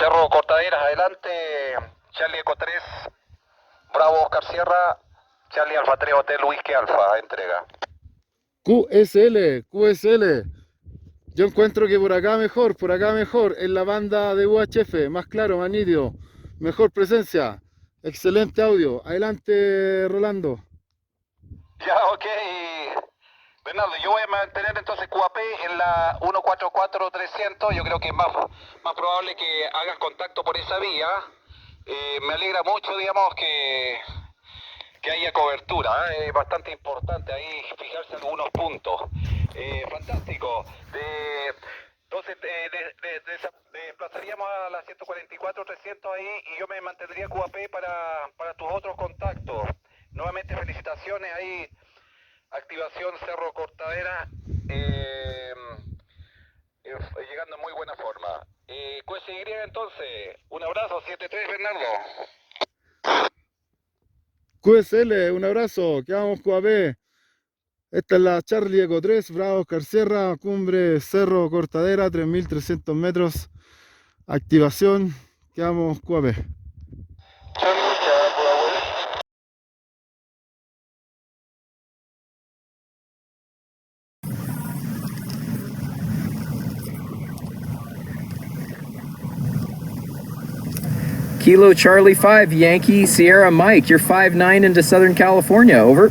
Cerro Cortaderas, adelante. Charlie Eco 3, Bravo Oscar Sierra, Charlie Alfa 3 Hotel Whisky Alfa, entrega. QSL. Yo encuentro que por acá mejor, en la banda de UHF, más claro, más nítido, mejor presencia, excelente audio. Adelante, Rolando. Ya, ok. Bernardo, yo voy a mantener entonces QAP en la 144300. Yo creo que es más probable que hagas contacto por esa vía. Me alegra mucho, digamos, que haya cobertura. Es bastante importante ahí fijarse algunos puntos. Fantástico. Entonces desplazaríamos a la 144-300 ahí y yo me mantendría QAP para tus otros contactos. Nuevamente felicitaciones ahí. Activación Cerro Cortadera, llegando en muy buena forma. QSY entonces, un abrazo, 73 Bernardo. QSL, un abrazo, quedamos QAP. Esta es la Charlie Eco 3, Bravo Oscar Sierra, cumbre Cerro Cortadera, 3300 metros. Activación, quedamos QAP. Kilo Charlie 5, Yankee Sierra Mike, you're 5-9 into Southern California, over.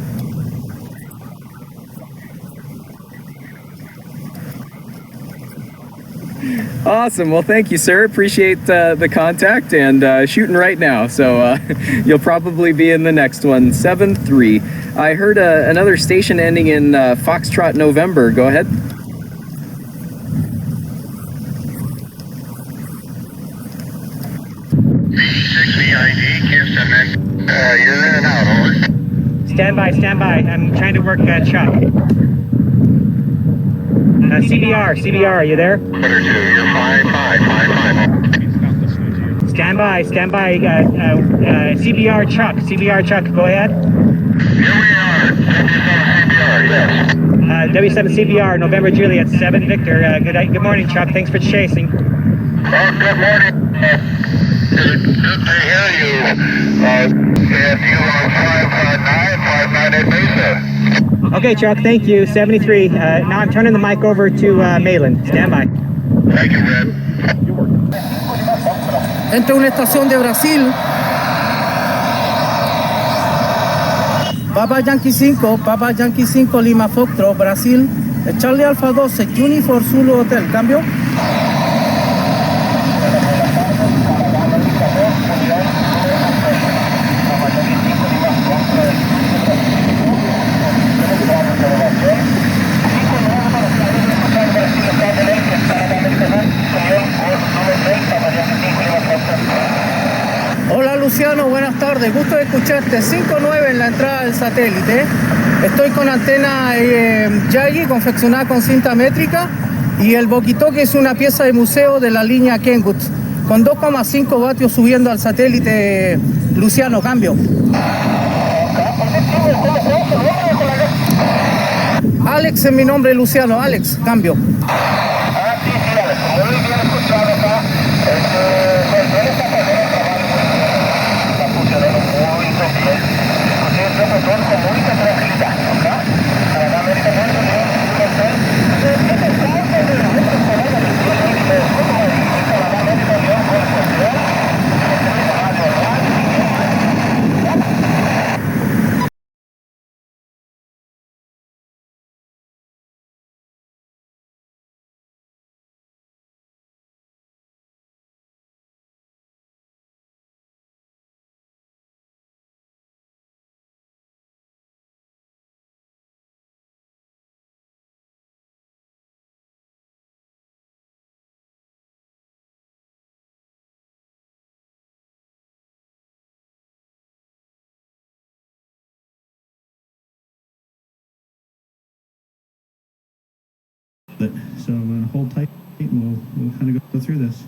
Awesome, well thank you sir, appreciate the contact and shooting right now, so you'll probably be in the next one. 7-3. I heard another station ending in Foxtrot November, go ahead. You're in and out, over. Stand by. I'm trying to work Chuck. CBR, are you there? Quarter 2, you're 5. Stand by. CBR Chuck, go ahead. Here we are, CBR, yes. W7 CBR, November Juliet, 7 Victor. Good morning, Chuck. Thanks for chasing. Oh, good morning. Good to hear you. And you are 5-9 at Mesa. Okay, Chuck, thank you. 73. Now I'm turning the mic over to Malin. Stand by. Thank you, Red. Entre una estación de Brasil. Papa Yankee 5, Lima Foxtrot, Brasil. Charlie Alfa 12, Unifor Zulu Hotel. ¿Cambio? Hola Luciano, buenas tardes, gusto de escucharte. 5-9 en la entrada del satélite. Estoy con antena Yagi confeccionada con cinta métrica y el boquitoque es una pieza de museo de la línea Kenwood con 2,5 vatios subiendo al satélite. Luciano, cambio. Alex es mi nombre, Luciano. Alex, cambio. So hold tight and we'll kind of go through this.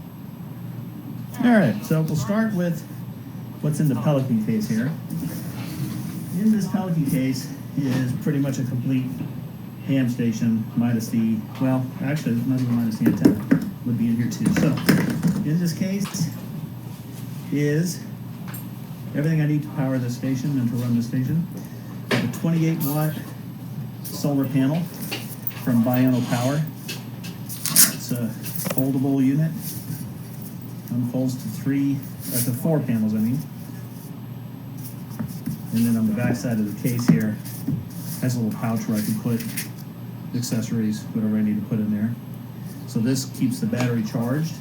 All right, so we'll start with what's in the Pelican case here. In this Pelican case is pretty much a complete ham station minus the, well, actually not even minus the antenna would be in here too. So in this case, is everything I need to power this station and to run the station. I have a 28 watt solar panel from Biono Power. It's a foldable unit. Unfolds to 4 panels, I mean. And then on the back side of the case here, has a little pouch where I can put accessories, whatever I need to put in there. So this keeps the battery charged.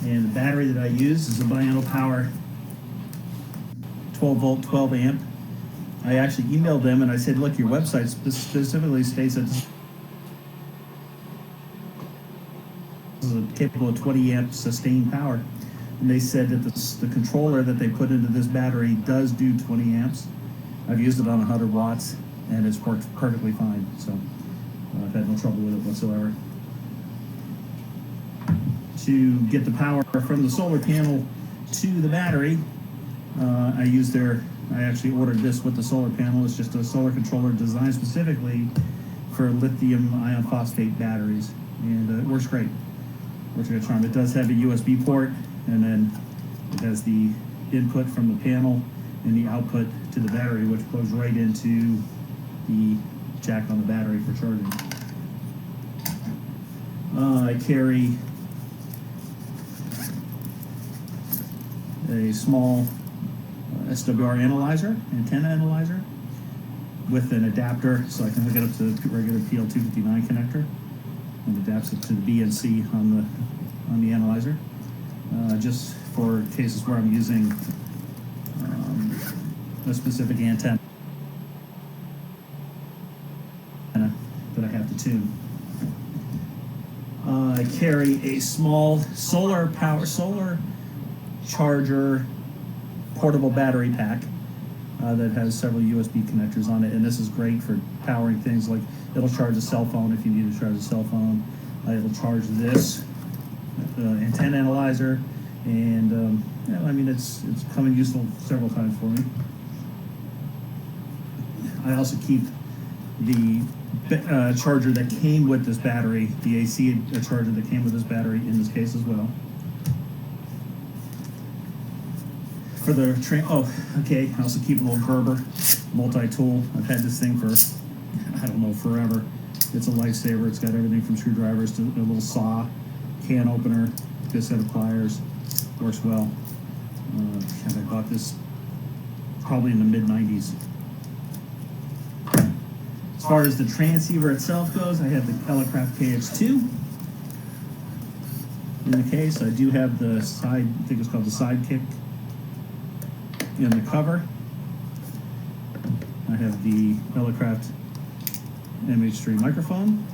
And the battery that I use is a Biono Power 12 volt, 12 amp. I actually emailed them and I said, look, your website specifically states that this is capable of 20 amp sustained power. And they said that the controller that they put into this battery does do 20 amps. I've used it on 100 watts and it's worked perfectly fine. So I've had no trouble with it whatsoever. To get the power from the solar panel to the battery, I actually ordered this with the solar panel. It's just a solar controller designed specifically for lithium iron phosphate batteries, and it works great. Works like a charm. It does have a USB port, and then it has the input from the panel and the output to the battery, which goes right into the jack on the battery for charging. I carry a small SWR antenna analyzer with an adapter, so I can hook it up to the regular PL259 connector, and adapts it to the BNC on the analyzer, just for cases where I'm using a specific antenna that I have to tune. I carry a small solar charger portable battery pack that has several USB connectors on it, and this is great for powering things like it'll charge a cell phone if you need to charge a cell phone. It'll charge this antenna analyzer, and I mean it's come in useful several times for me. I also keep the charger that came with this battery, the AC charger that came with this battery in this case as well. For the I also keep a little Gerber multi-tool. I've had this thing for, I don't know, forever. It's a lifesaver. It's got everything from screwdrivers to a little saw, can opener, good set of pliers. Works well. I bought this probably in the mid-90s. As far as the transceiver itself goes, I have the Elecraft KX2 in the case. I do have the side, I think it's called the Sidekick in the cover. I have the Elecraft MH3 microphone.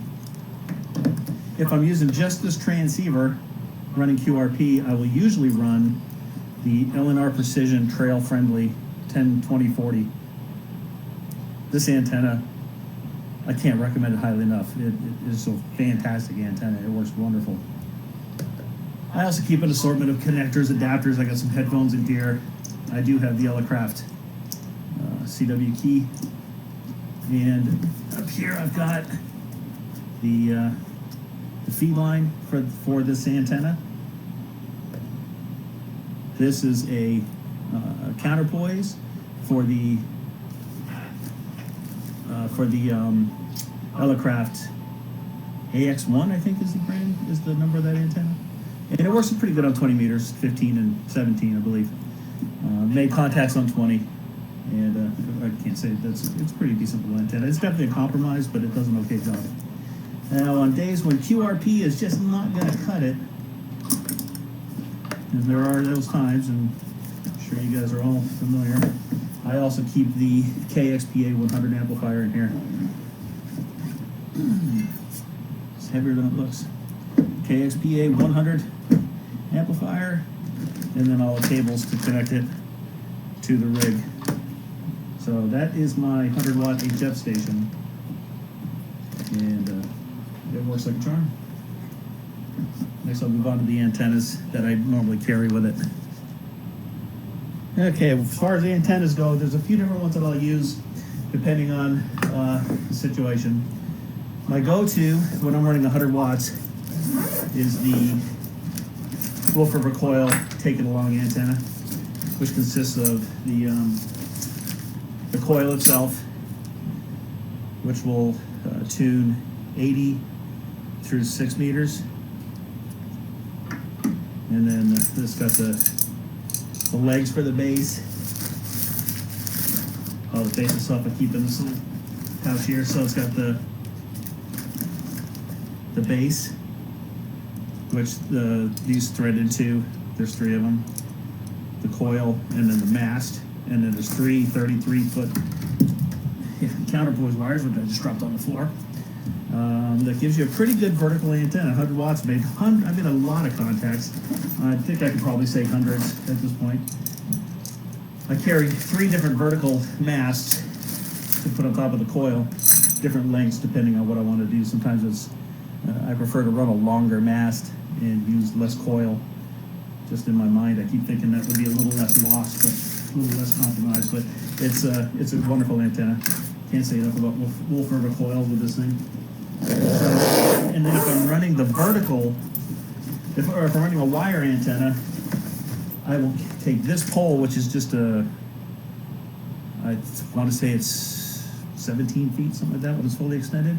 If I'm using just this transceiver running QRP, I will usually run the LNR Precision Trail Friendly 10-20-40. This antenna, I can't recommend it highly enough. It is a fantastic antenna. It works wonderful. I also keep an assortment of connectors, adapters. I got some headphones in here. I do have the Elecraft CW key. And up here I've got the feed line for this antenna. This is a counterpoise for the Elecraft AX1, I think is the number of that antenna. And it works pretty good on 20 meters, 15 and 17, I believe. Made contacts on 20, and I can't say it's pretty decent little antenna. It's definitely a compromise, but it does an okay job. Now, on days when QRP is just not going to cut it, and there are those times, and I'm sure you guys are all familiar, I also keep the KXPA 100 amplifier in here. It's heavier than it looks. KXPA 100 amplifier, and then all the cables to connect it to the rig. So that is my 100 watt HF station, and it works like a charm. Next I'll move on to the antennas that I normally carry with it. Okay, as far as the antennas go, there's a few different ones that I'll use depending on the situation. My go-to when I'm running 100 watts is the Wolf River coil taken along antenna, which consists of the coil itself, which will tune 80 through 6 meters, and then this got the legs for the base. The base itself I keep in this little pouch here, so it's got the base, which these thread into. There's 3 of them. The coil, and then the mast, and then there's 3 33-foot counterpoise wires, which I just dropped on the floor. That gives you a pretty good vertical antenna. 100 watts made. I made a lot of contacts. I think I could probably say hundreds at this point. I carry 3 different vertical masts to put on top of the coil, different lengths depending on what I want to do. Sometimes it's I prefer to run a longer mast and use less coil. Just in my mind, I keep thinking that would be a little less lost, but a little less compromised. But it's a wonderful antenna. Can't say enough about Wolf River coils with this thing. So, and then if I'm running the vertical, if I'm running a wire antenna, I will take this pole, which is just I want to say it's 17 feet, something like that, when it's fully extended.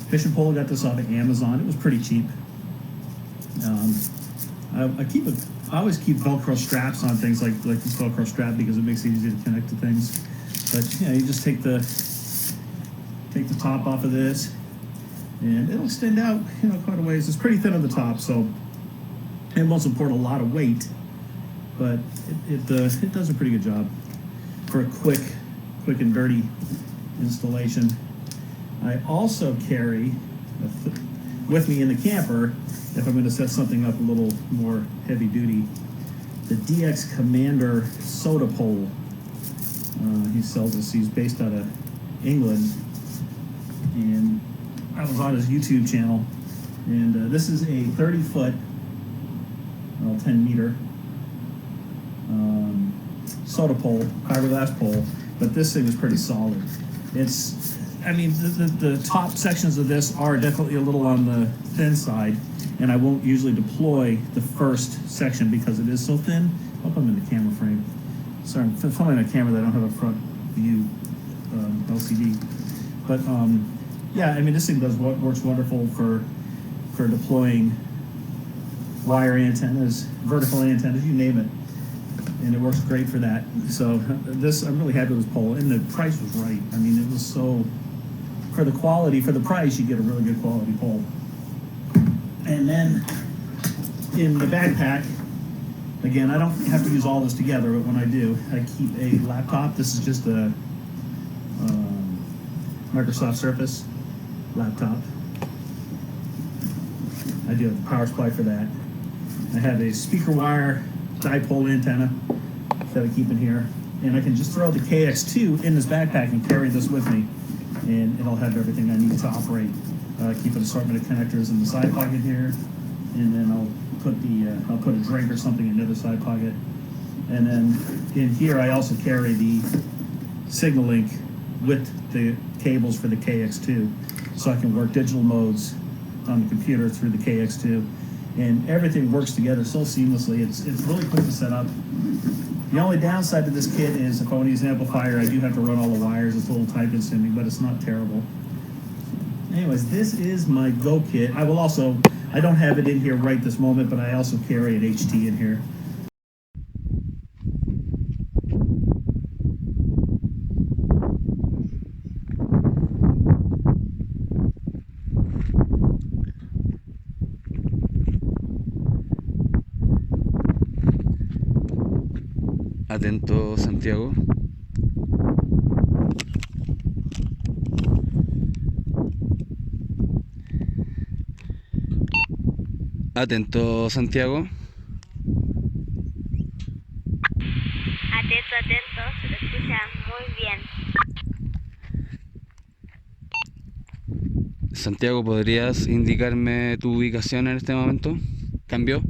Fishing pole, got this off of Amazon. It was pretty cheap. I always keep Velcro straps on things like this Velcro strap because it makes it easy to connect to things. But yeah, you just take the top off of this, and it'll extend out, quite a ways. It's pretty thin on the top, so it won't support a lot of weight, but it does a pretty good job for a quick and dirty installation. I also carry with me in the camper, if I'm going to set something up a little more heavy duty, the DX Commander soda pole. He sells this. He's based out of England, and I was on his YouTube channel, and this is a 30-foot, 10-meter soda pole, fiberglass pole, but this thing is pretty solid. The top sections of this are definitely a little on the thin side, and I won't usually deploy the first section because it is so thin. I hope I'm in the camera frame. Sorry, I'm filming a camera that I don't have a front view LCD. But this thing works wonderful for deploying wire antennas, vertical antennas, you name it. And it works great for that. So I'm really happy with this pole, and the price was right. It was so, for the quality, for the price, you get a really good quality pole. And then in the backpack, again, I don't have to use all this together, but when I do, I keep a laptop. This is just a Microsoft Surface laptop. I do have a power supply for that. I have a speaker wire dipole antenna that I keep in here, and I can just throw the KX2 in this backpack and carry this with me, and it'll have everything I need to operate. Keep an assortment of connectors in the side pocket here, and then I'll put a drink or something in the other side pocket, and then in here I also carry the signal link with the cables for the KX2, so I can work digital modes on the computer through the KX2. And everything works together so seamlessly. It's really quick to set up. The only downside to this kit is if I want to use an amplifier, I do have to run all the wires. It's a little time consuming, but it's not terrible. Anyways, this is my Go kit. I don't have it in here right this moment, but I also carry an HT in here. Atento, Santiago. Atento, Santiago. Atento, se lo escucha muy bien. Santiago, ¿podrías indicarme tu ubicación en este momento? ¿Cambió?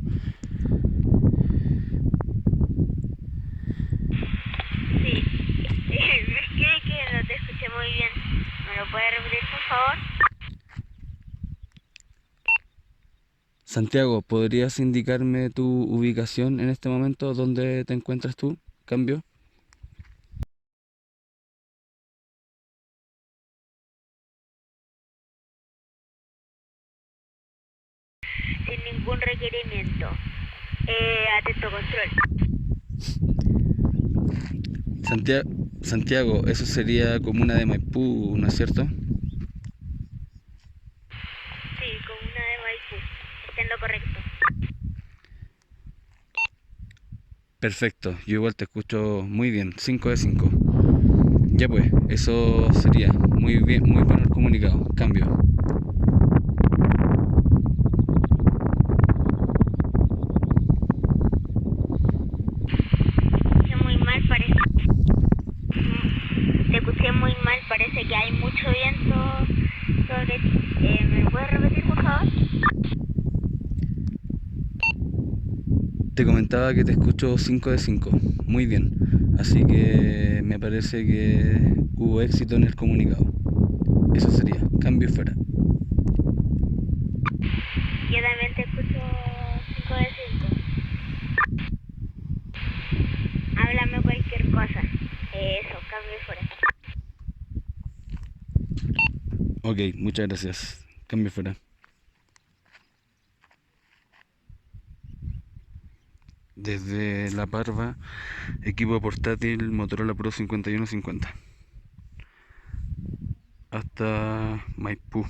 Santiago, ¿podrías indicarme tu ubicación en este momento? ¿Dónde te encuentras tú? Cambio. Sin ningún requerimiento. Atento control. Santiago, eso sería comuna de Maipú, ¿no es cierto? Sí, comuna de Maipú. Está en lo correcto. Perfecto, yo igual te escucho muy bien, 5 de 5. Ya pues, eso sería muy bien, muy bueno el comunicado. Cambio. Escuché muy mal, parece. Te escuché muy mal, parece que hay mucho viento sobre. ¿Me lo puedes repetir, por favor? Te comentaba que te escucho 5 de 5. Muy bien. Así que me parece que hubo éxito en el comunicado. Eso sería. Cambio y fuera. Yo también te escucho 5 de 5. Háblame cualquier cosa. Eso, cambio y fuera. Ok, muchas gracias. Cambio y fuera. Desde La Parva, equipo portátil Motorola Pro 5150. Hasta Maipú.